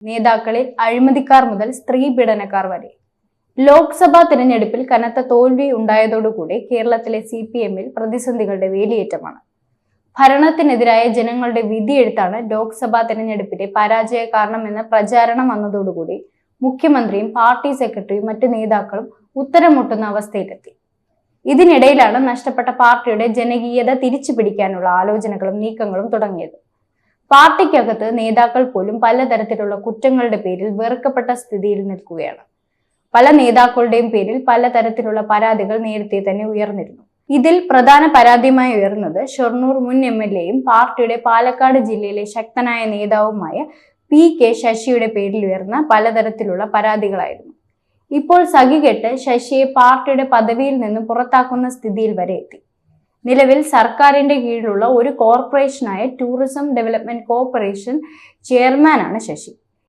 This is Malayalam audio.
നേതാക്കളിൽ അഴിമതിക്കാർ മുതൽ സ്ത്രീ പീഡനക്കാർ വരെ. ലോക്സഭാ തിരഞ്ഞെടുപ്പിൽ കനത്ത തോൽവി ഉണ്ടായതോടുകൂടി കേരളത്തിലെ CPM-ൽ പ്രതിസന്ധികളുടെ വേലിയേറ്റമാണ്. ഭരണത്തിനെതിരായ ജനങ്ങളുടെ വിധിയെഴുത്താണ് ലോക്സഭാ തിരഞ്ഞെടുപ്പിലെ പരാജയ കാരണമെന്ന പ്രചാരണം വന്നതോടുകൂടി മുഖ്യമന്ത്രിയും പാർട്ടി സെക്രട്ടറിയും മറ്റു നേതാക്കളും ഉത്തരം മുട്ടുന്ന അവസ്ഥയിലെത്തി. ഇതിനിടയിലാണ് നഷ്ടപ്പെട്ട പാർട്ടിയുടെ ജനകീയത തിരിച്ചു പിടിക്കാനുള്ള ആലോചനകളും നീക്കങ്ങളും തുടങ്ങിയത്. പാർട്ടിക്കകത്ത് നേതാക്കൾ പോലും പലതരത്തിലുള്ള കുറ്റങ്ങളുടെ പേരിൽ വെറുക്കപ്പെട്ട സ്ഥിതിയിൽ നിൽക്കുകയാണ്. പല നേതാക്കളുടെയും പേരിൽ പലതരത്തിലുള്ള പരാതികൾ നേരത്തെ തന്നെ ഉയർന്നിരുന്നു. ഇതിൽ പ്രധാന പരാതിയുമായി ഉയർന്നത് ഷൊർണൂർ മുൻ MLA-യും പാർട്ടിയുടെ പാലക്കാട് ജില്ലയിലെ ശക്തനായ നേതാവുമായ PK ശശിയുടെ പേരിൽ ഉയർന്ന പലതരത്തിലുള്ള പരാതികളായിരുന്നു. ഇപ്പോൾ സഖികെട്ട് ശശിയെ പാർട്ടിയുടെ പദവിയിൽ നിന്നും പുറത്താക്കുന്ന സ്ഥിതിയിൽ വരെ എത്തി. നിലവിൽ സർക്കാരിന്റെ കീഴിലുള്ള ഒരു കോർപ്പറേഷനായ ടൂറിസം ഡെവലപ്മെന്റ് കോർപ്പറേഷൻ ചെയർമാനാണ് ശശി.